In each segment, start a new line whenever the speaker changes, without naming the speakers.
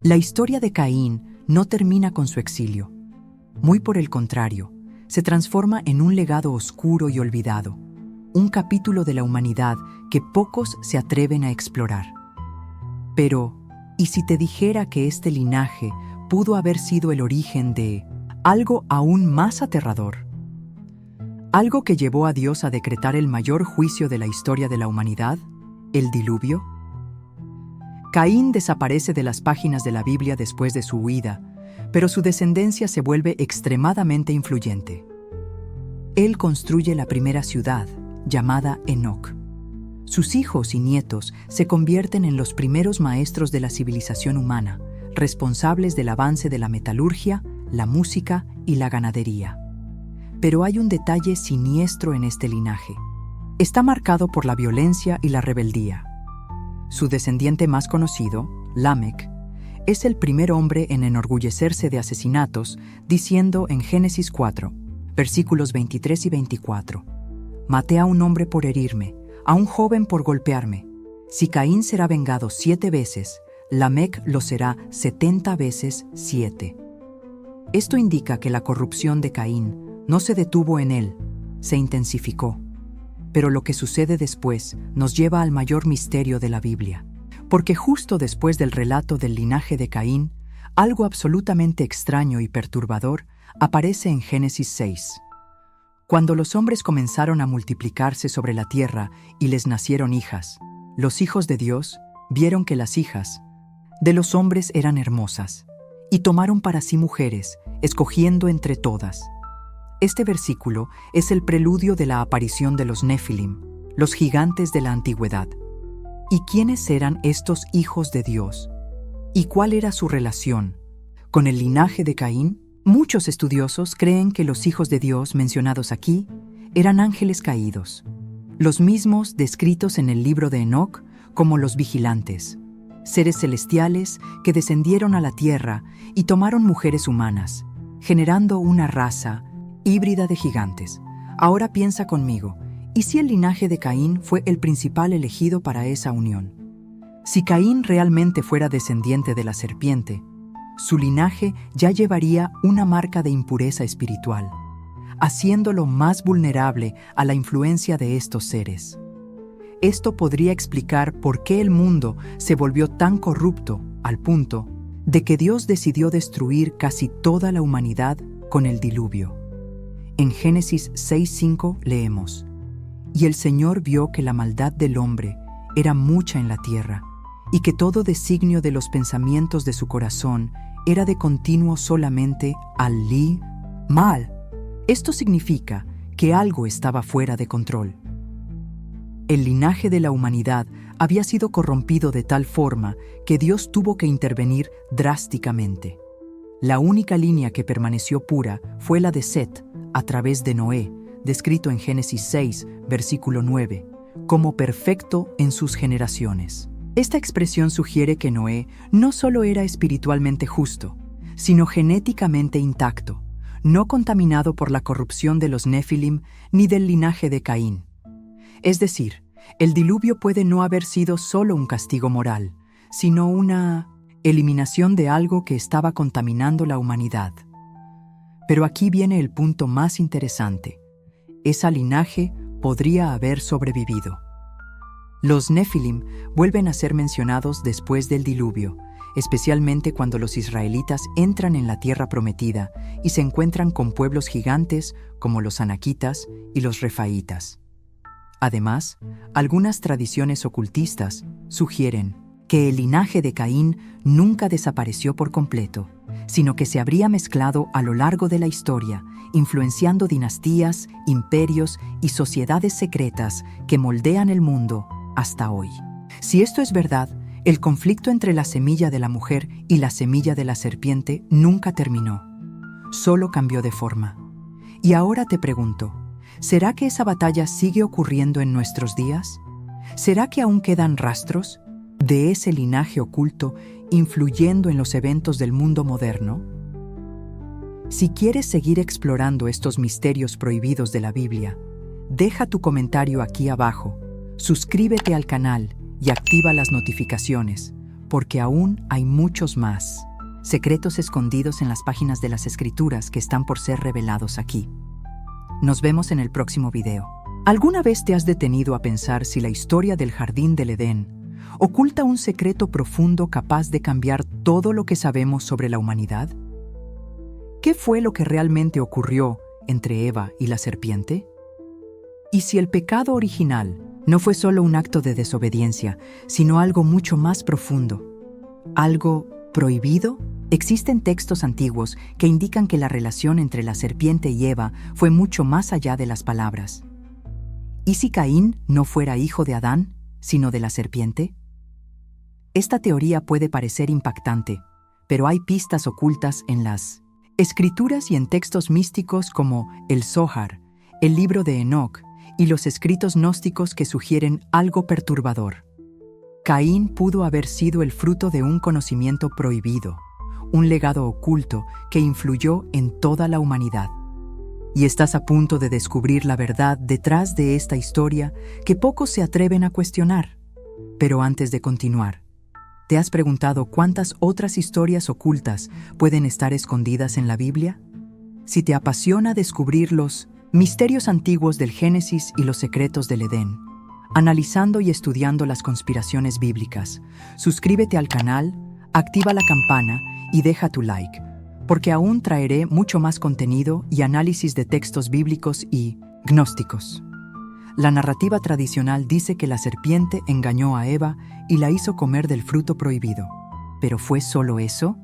La historia de Caín no termina con su exilio. Muy por el contrario, se transforma en un legado oscuro y olvidado, un capítulo de la humanidad que pocos se atreven a explorar. Pero, ¿y si te dijera que este linaje pudo haber sido el origen de algo aún más aterrador? ¿Algo que llevó a Dios a decretar el mayor juicio de la historia de la humanidad? ¿El diluvio? Caín desaparece de las páginas de la Biblia después de su huida, pero su descendencia se vuelve extremadamente influyente. Él construye la primera ciudad, llamada Enoc. Sus hijos y nietos se convierten en los primeros maestros de la civilización humana, responsables del avance de la metalurgia, la música y la ganadería. Pero hay un detalle siniestro en este linaje. Está marcado por la violencia y la rebeldía. Su descendiente más conocido, Lamec, es el primer hombre en enorgullecerse de asesinatos, diciendo en Génesis 4, versículos 23 y 24, «Maté a un hombre por herirme, a un joven por golpearme. Si Caín será vengado 7 veces, Lamec lo será 70 veces 7». Esto indica que la corrupción de Caín no se detuvo en él, se intensificó. Pero lo que sucede después nos lleva al mayor misterio de la Biblia. Porque justo después del relato del linaje de Caín, algo absolutamente extraño y perturbador aparece en Génesis 6. Cuando los hombres comenzaron a multiplicarse sobre la tierra y les nacieron hijas, los hijos de Dios vieron que las hijas de los hombres eran hermosas, y tomaron para sí mujeres, escogiendo entre todas. Este versículo es el preludio de la aparición de los Nefilim, los gigantes de la antigüedad. ¿Y quiénes eran estos hijos de Dios? ¿Y cuál era su relación con el linaje de Caín? Muchos estudiosos creen que los hijos de Dios mencionados aquí eran ángeles caídos, los mismos descritos en el libro de Enoc como los vigilantes, seres celestiales que descendieron a la tierra y tomaron mujeres humanas, generando una raza híbrida de gigantes. Ahora piensa conmigo, ¿y si el linaje de Caín fue el principal elegido para esa unión? Si Caín realmente fuera descendiente de la serpiente, su linaje ya llevaría una marca de impureza espiritual, haciéndolo más vulnerable a la influencia de estos seres. Esto podría explicar por qué el mundo se volvió tan corrupto al punto de que Dios decidió destruir casi toda la humanidad con el diluvio. En Génesis 6:5 leemos: «Y el Señor vio que la maldad del hombre era mucha en la tierra, y que todo designio de los pensamientos de su corazón era de continuo solamente mal». Esto significa que algo estaba fuera de control. El linaje de la humanidad había sido corrompido de tal forma que Dios tuvo que intervenir drásticamente. La única línea que permaneció pura fue la de Set, a través de Noé, descrito en Génesis 6, versículo 9, como perfecto en sus generaciones. Esta expresión sugiere que Noé no solo era espiritualmente justo, sino genéticamente intacto, no contaminado por la corrupción de los Nefilim ni del linaje de Caín. Es decir, el diluvio puede no haber sido solo un castigo moral, sino una eliminación de algo que estaba contaminando la humanidad. Pero aquí viene el punto más interesante. Ese linaje podría haber sobrevivido. Los Nefilim vuelven a ser mencionados después del diluvio, especialmente cuando los israelitas entran en la tierra prometida y se encuentran con pueblos gigantes como los anaquitas y los refaitas. Además, algunas tradiciones ocultistas sugieren que el linaje de Caín nunca desapareció por completo, sino que se habría mezclado a lo largo de la historia, influenciando dinastías, imperios y sociedades secretas que moldean el mundo hasta hoy. Si esto es verdad, el conflicto entre la semilla de la mujer y la semilla de la serpiente nunca terminó, solo cambió de forma. Y ahora te pregunto, ¿será que esa batalla sigue ocurriendo en nuestros días? ¿Será que aún quedan rastros de ese linaje oculto influyendo en los eventos del mundo moderno? Si quieres seguir explorando estos misterios prohibidos de la Biblia, deja tu comentario aquí abajo, suscríbete al canal y activa las notificaciones, porque aún hay muchos más secretos escondidos en las páginas de las Escrituras que están por ser revelados aquí. Nos vemos en el próximo video. ¿Alguna vez te has detenido a pensar si la historia del Jardín del Edén oculta un secreto profundo capaz de cambiar todo lo que sabemos sobre la humanidad? ¿Qué fue lo que realmente ocurrió entre Eva y la serpiente? ¿Y si el pecado original no fue solo un acto de desobediencia, sino algo mucho más profundo? ¿Algo prohibido? Existen textos antiguos que indican que la relación entre la serpiente y Eva fue mucho más allá de las palabras. ¿Y si Caín no fuera hijo de Adán, sino de la serpiente? Esta teoría puede parecer impactante, pero hay pistas ocultas en las Escrituras y en textos místicos como el Zohar, el libro de Enoc y los escritos gnósticos que sugieren algo perturbador. Caín pudo haber sido el fruto de un conocimiento prohibido, un legado oculto que influyó en toda la humanidad. Y estás a punto de descubrir la verdad detrás de esta historia que pocos se atreven a cuestionar. Pero antes de continuar, ¿te has preguntado cuántas otras historias ocultas pueden estar escondidas en la Biblia? Si te apasiona descubrir los misterios antiguos del Génesis y los secretos del Edén, analizando y estudiando las conspiraciones bíblicas, suscríbete al canal, activa la campana y deja tu like, porque aún traeré mucho más contenido y análisis de textos bíblicos y gnósticos. La narrativa tradicional dice que la serpiente engañó a Eva y la hizo comer del fruto prohibido. ¿Pero fue solo eso?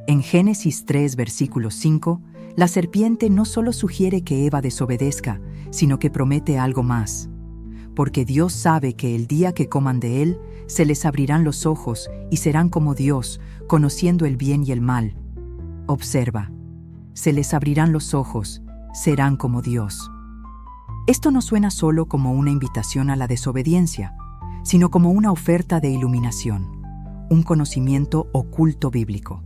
En Génesis 3, versículo 5, la serpiente no solo sugiere que Eva desobedezca, sino que promete algo más. Porque Dios sabe que el día que coman de él, se les abrirán los ojos y serán como Dios, conociendo el bien y el mal. Observa, se les abrirán los ojos, serán como Dios. Esto no suena solo como una invitación a la desobediencia, sino como una oferta de iluminación, un conocimiento oculto bíblico.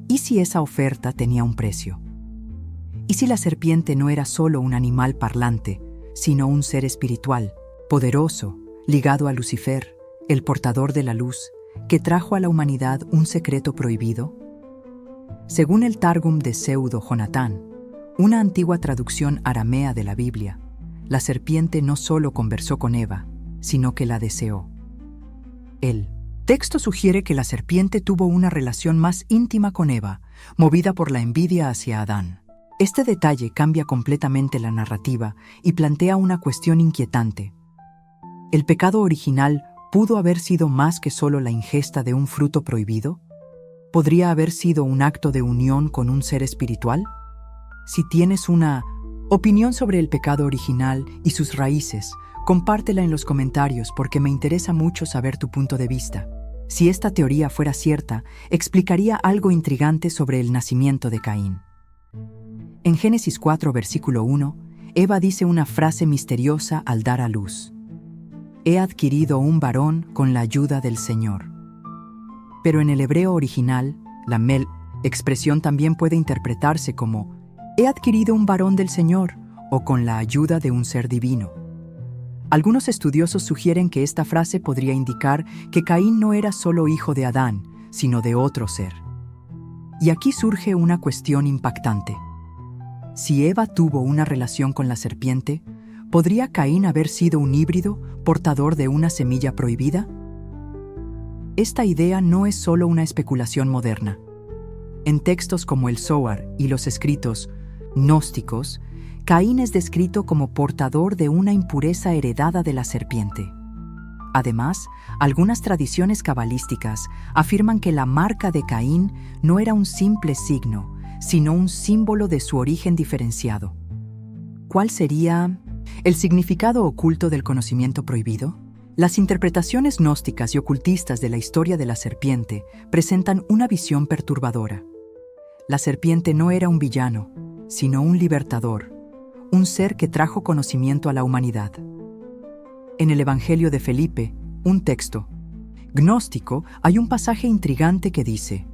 ¿Y si esa oferta tenía un precio? ¿Y si la serpiente no era solo un animal parlante, sino un ser espiritual, poderoso, ligado a Lucifer, el portador de la luz, que trajo a la humanidad un secreto prohibido? Según el Targum de Pseudo Jonatán, una antigua traducción aramea de la Biblia, la serpiente no solo conversó con Eva, sino que la deseó. El texto sugiere que la serpiente tuvo una relación más íntima con Eva, movida por la envidia hacia Adán. Este detalle cambia completamente la narrativa y plantea una cuestión inquietante. ¿El pecado original pudo haber sido más que solo la ingesta de un fruto prohibido? ¿Podría haber sido un acto de unión con un ser espiritual? Si tienes una opinión sobre el pecado original y sus raíces, compártela en los comentarios porque me interesa mucho saber tu punto de vista. Si esta teoría fuera cierta, explicaría algo intrigante sobre el nacimiento de Caín. En Génesis 4, versículo 1, Eva dice una frase misteriosa al dar a luz. He adquirido un varón con la ayuda del Señor. Pero en el hebreo original, la expresión también puede interpretarse como he adquirido un varón del Señor o con la ayuda de un ser divino. Algunos estudiosos sugieren que esta frase podría indicar que Caín no era solo hijo de Adán, sino de otro ser. Y aquí surge una cuestión impactante. Si Eva tuvo una relación con la serpiente, ¿podría Caín haber sido un híbrido portador de una semilla prohibida? Esta idea no es solo una especulación moderna. En textos como el Zohar y los escritos gnósticos, Caín es descrito como portador de una impureza heredada de la serpiente. Además, algunas tradiciones cabalísticas afirman que la marca de Caín no era un simple signo, sino un símbolo de su origen diferenciado. ¿Cuál sería el significado oculto del conocimiento prohibido? Las interpretaciones gnósticas y ocultistas de la historia de la serpiente presentan una visión perturbadora. La serpiente no era un villano, sino un libertador, un ser que trajo conocimiento a la humanidad. En el Evangelio de Felipe, un texto gnóstico, hay un pasaje intrigante que dice: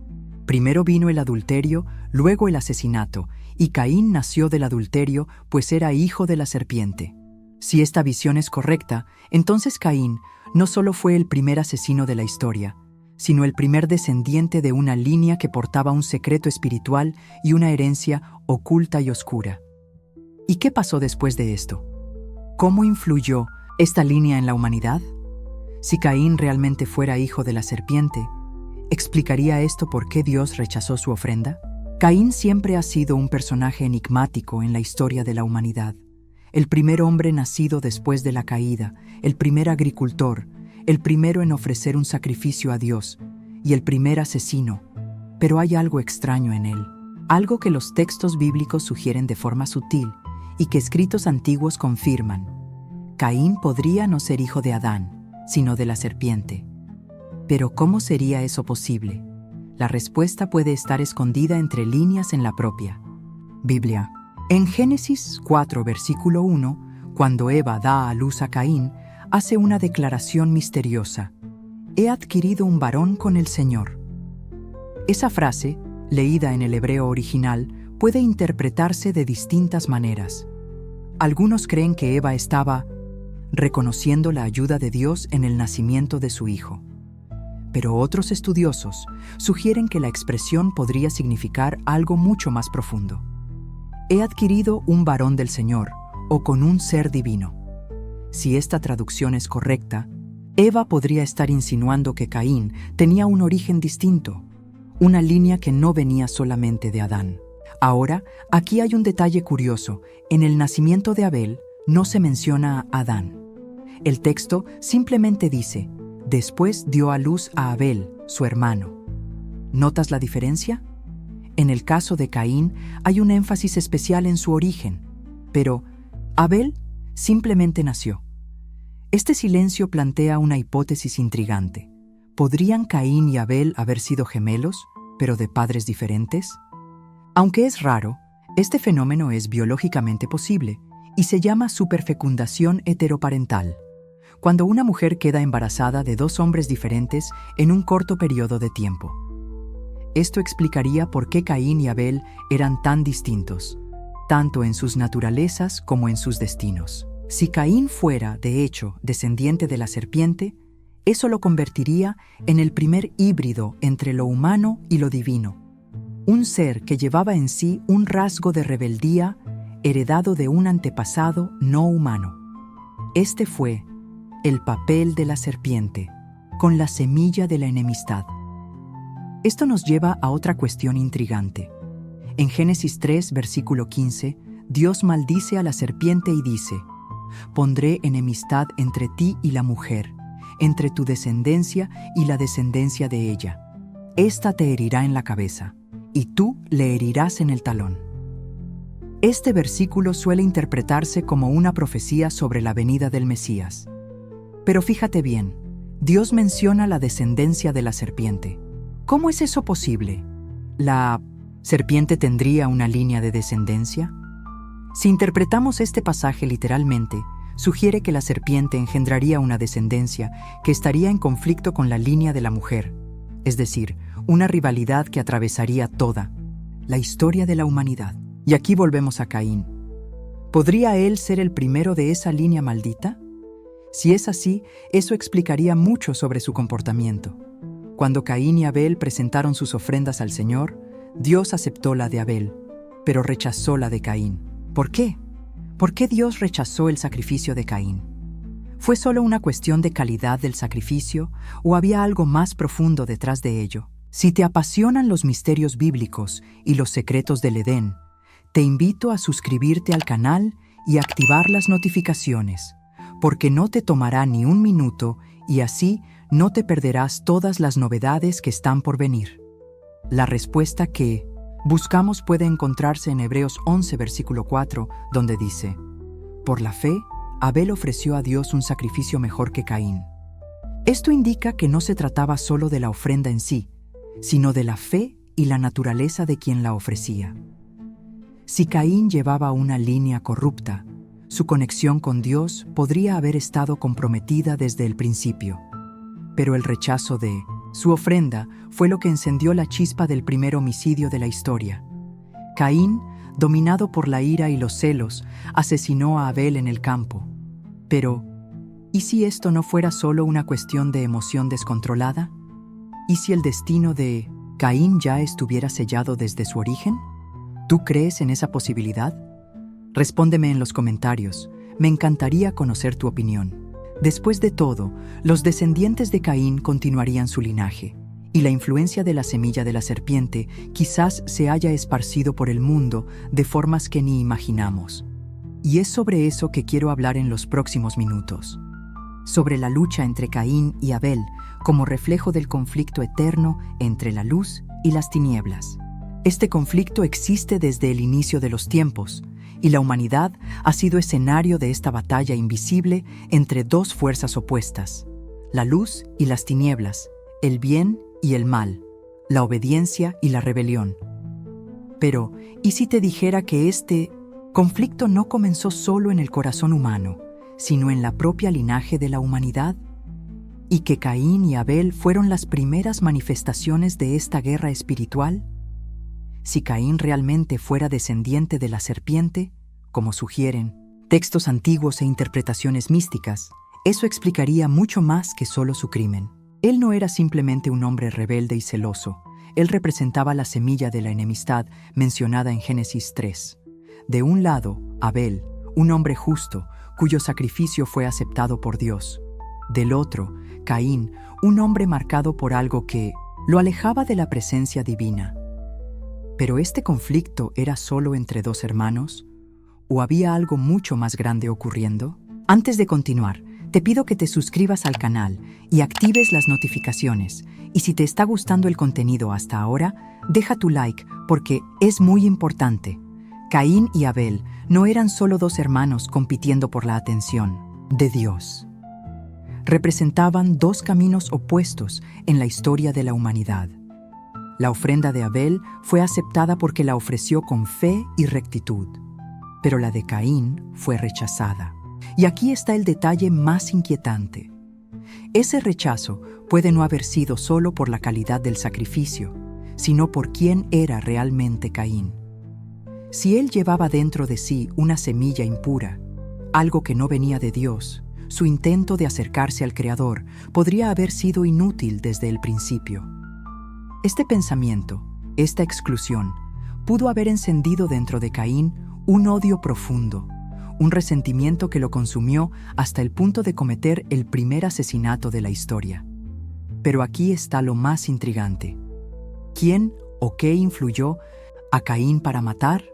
primero vino el adulterio, luego el asesinato, y Caín nació del adulterio, pues era hijo de la serpiente. Si esta visión es correcta, entonces Caín no solo fue el primer asesino de la historia, sino el primer descendiente de una línea que portaba un secreto espiritual y una herencia oculta y oscura. ¿Y qué pasó después de esto? ¿Cómo influyó esta línea en la humanidad? Si Caín realmente fuera hijo de la serpiente, ¿explicaría esto por qué Dios rechazó su ofrenda? Caín siempre ha sido un personaje enigmático en la historia de la humanidad. El primer hombre nacido después de la caída, el primer agricultor, el primero en ofrecer un sacrificio a Dios y el primer asesino. Pero hay algo extraño en él, algo que los textos bíblicos sugieren de forma sutil y que escritos antiguos confirman. Caín podría no ser hijo de Adán, sino de la serpiente. Pero ¿cómo sería eso posible? La respuesta puede estar escondida entre líneas en la propia Biblia. En Génesis 4, versículo 1, cuando Eva da a luz a Caín, hace una declaración misteriosa: «He adquirido un varón con el Señor». Esa frase, leída en el hebreo original, puede interpretarse de distintas maneras. Algunos creen que Eva estaba reconociendo la ayuda de Dios en el nacimiento de su hijo. Pero otros estudiosos sugieren que la expresión podría significar algo mucho más profundo. He adquirido un varón del Señor, o con un ser divino. Si esta traducción es correcta, Eva podría estar insinuando que Caín tenía un origen distinto, una línea que no venía solamente de Adán. Ahora, aquí hay un detalle curioso. En el nacimiento de Abel no se menciona a Adán. El texto simplemente dice: «Después dio a luz a Abel, su hermano». ¿Notas la diferencia? En el caso de Caín hay un énfasis especial en su origen, pero Abel simplemente nació. Este silencio plantea una hipótesis intrigante. ¿Podrían Caín y Abel haber sido gemelos, pero de padres diferentes? Aunque es raro, este fenómeno es biológicamente posible y se llama superfecundación heteroparental, cuando una mujer queda embarazada de dos hombres diferentes en un corto periodo de tiempo. Esto explicaría por qué Caín y Abel eran tan distintos, tanto en sus naturalezas como en sus destinos. Si Caín fuera, de hecho, descendiente de la serpiente, eso lo convertiría en el primer híbrido entre lo humano y lo divino, un ser que llevaba en sí un rasgo de rebeldía heredado de un antepasado no humano. Este fue el papel de la serpiente, con la semilla de la enemistad. Esto nos lleva a otra cuestión intrigante. En Génesis 3, versículo 15, Dios maldice a la serpiente y dice: «Pondré enemistad entre ti y la mujer, entre tu descendencia y la descendencia de ella. Esta te herirá en la cabeza, y tú le herirás en el talón». Este versículo suele interpretarse como una profecía sobre la venida del Mesías. Pero fíjate bien, Dios menciona la descendencia de la serpiente. ¿Cómo es eso posible? ¿La serpiente tendría una línea de descendencia? Si interpretamos este pasaje literalmente, sugiere que la serpiente engendraría una descendencia que estaría en conflicto con la línea de la mujer, es decir, una rivalidad que atravesaría toda la historia de la humanidad. Y aquí volvemos a Caín. ¿Podría él ser el primero de esa línea maldita? Si es así, eso explicaría mucho sobre su comportamiento. Cuando Caín y Abel presentaron sus ofrendas al Señor, Dios aceptó la de Abel, pero rechazó la de Caín. ¿Por qué? ¿Por qué Dios rechazó el sacrificio de Caín? ¿Fue solo una cuestión de calidad del sacrificio o había algo más profundo detrás de ello? Si te apasionan los misterios bíblicos y los secretos del Edén, te invito a suscribirte al canal y activar las notificaciones, porque no te tomará ni un minuto y así no te perderás todas las novedades que están por venir. La respuesta que buscamos puede encontrarse en Hebreos 11, versículo 4, donde dice: «Por la fe, Abel ofreció a Dios un sacrificio mejor que Caín». Esto indica que no se trataba solo de la ofrenda en sí, sino de la fe y la naturaleza de quien la ofrecía. Si Caín llevaba una línea corrupta, su conexión con Dios podría haber estado comprometida desde el principio. Pero el rechazo de su ofrenda fue lo que encendió la chispa del primer homicidio de la historia. Caín, dominado por la ira y los celos, asesinó a Abel en el campo. Pero, ¿y si esto no fuera solo una cuestión de emoción descontrolada? ¿Y si el destino de Caín ya estuviera sellado desde su origen? ¿Tú crees en esa posibilidad? Respóndeme en los comentarios. Me encantaría conocer tu opinión. Después de todo, los descendientes de Caín continuarían su linaje, y la influencia de la semilla de la serpiente quizás se haya esparcido por el mundo de formas que ni imaginamos. Y es sobre eso que quiero hablar en los próximos minutos. Sobre la lucha entre Caín y Abel como reflejo del conflicto eterno entre la luz y las tinieblas. Este conflicto existe desde el inicio de los tiempos, y la humanidad ha sido escenario de esta batalla invisible entre dos fuerzas opuestas, la luz y las tinieblas, el bien y el mal, la obediencia y la rebelión. Pero, ¿y si te dijera que este conflicto no comenzó solo en el corazón humano, sino en la propia linaje de la humanidad? ¿Y que Caín y Abel fueron las primeras manifestaciones de esta guerra espiritual? Si Caín realmente fuera descendiente de la serpiente, como sugieren textos antiguos e interpretaciones místicas, eso explicaría mucho más que solo su crimen. Él no era simplemente un hombre rebelde y celoso. Él representaba la semilla de la enemistad mencionada en Génesis 3. De un lado, Abel, un hombre justo, cuyo sacrificio fue aceptado por Dios. Del otro, Caín, un hombre marcado por algo que lo alejaba de la presencia divina. ¿Pero este conflicto era solo entre dos hermanos? ¿O había algo mucho más grande ocurriendo? Antes de continuar, te pido que te suscribas al canal y actives las notificaciones. Y si te está gustando el contenido hasta ahora, deja tu like porque es muy importante. Caín y Abel no eran solo dos hermanos compitiendo por la atención de Dios. Representaban dos caminos opuestos en la historia de la humanidad. La ofrenda de Abel fue aceptada porque la ofreció con fe y rectitud, pero la de Caín fue rechazada. Y aquí está el detalle más inquietante. Ese rechazo puede no haber sido solo por la calidad del sacrificio, sino por quién era realmente Caín. Si él llevaba dentro de sí una semilla impura, algo que no venía de Dios, su intento de acercarse al Creador podría haber sido inútil desde el principio. Este pensamiento, esta exclusión, pudo haber encendido dentro de Caín un odio profundo, un resentimiento que lo consumió hasta el punto de cometer el primer asesinato de la historia. Pero aquí está lo más intrigante. ¿Quién o qué influyó a Caín para matar?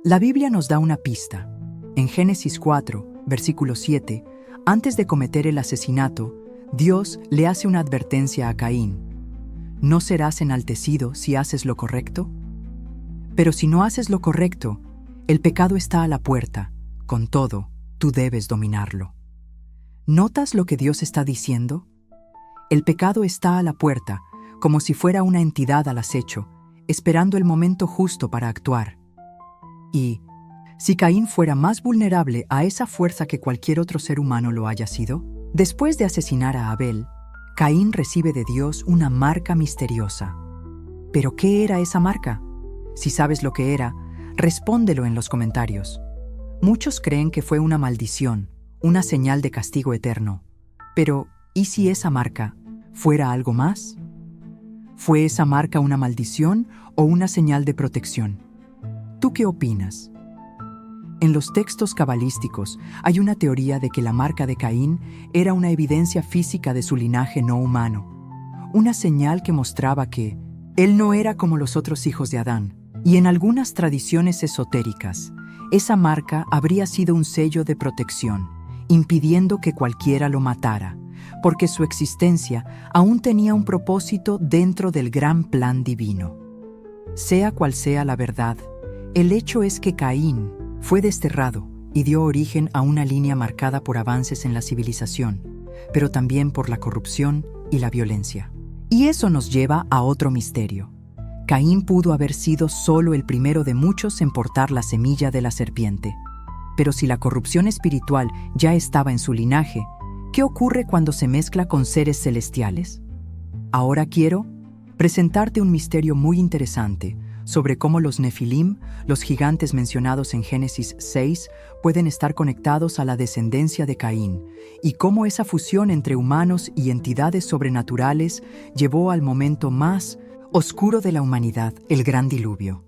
La Biblia nos da una pista. En Génesis 4, versículo 7, antes de cometer el asesinato, Dios le hace una advertencia a Caín. ¿No serás enaltecido si haces lo correcto? Pero si no haces lo correcto, el pecado está a la puerta. Con todo, tú debes dominarlo. ¿Notas lo que Dios está diciendo? El pecado está a la puerta, como si fuera una entidad al acecho, esperando el momento justo para actuar. Y si Caín fuera más vulnerable a esa fuerza que cualquier otro ser humano lo haya sido, después de asesinar a Abel, Caín recibe de Dios una marca misteriosa. ¿Pero qué era esa marca? Si sabes lo que era, respóndelo en los comentarios. Muchos creen que fue una maldición, una señal de castigo eterno. Pero, ¿y si esa marca fuera algo más? ¿Fue esa marca una maldición o una señal de protección? ¿Tú qué opinas? En los textos cabalísticos hay una teoría de que la marca de Caín era una evidencia física de su linaje no humano, una señal que mostraba que él no era como los otros hijos de Adán. Y en algunas tradiciones esotéricas, esa marca habría sido un sello de protección, impidiendo que cualquiera lo matara, porque su existencia aún tenía un propósito dentro del gran plan divino. Sea cual sea la verdad, el hecho es que Caín fue desterrado y dio origen a una línea marcada por avances en la civilización, pero también por la corrupción y la violencia. Y eso nos lleva a otro misterio. Caín pudo haber sido solo el primero de muchos en portar la semilla de la serpiente. Pero si la corrupción espiritual ya estaba en su linaje, ¿qué ocurre cuando se mezcla con seres celestiales? Ahora quiero presentarte un misterio muy interesante sobre cómo los Nefilim, los gigantes mencionados en Génesis 6, pueden estar conectados a la descendencia de Caín, y cómo esa fusión entre humanos y entidades sobrenaturales llevó al momento más oscuro de la humanidad, el gran diluvio.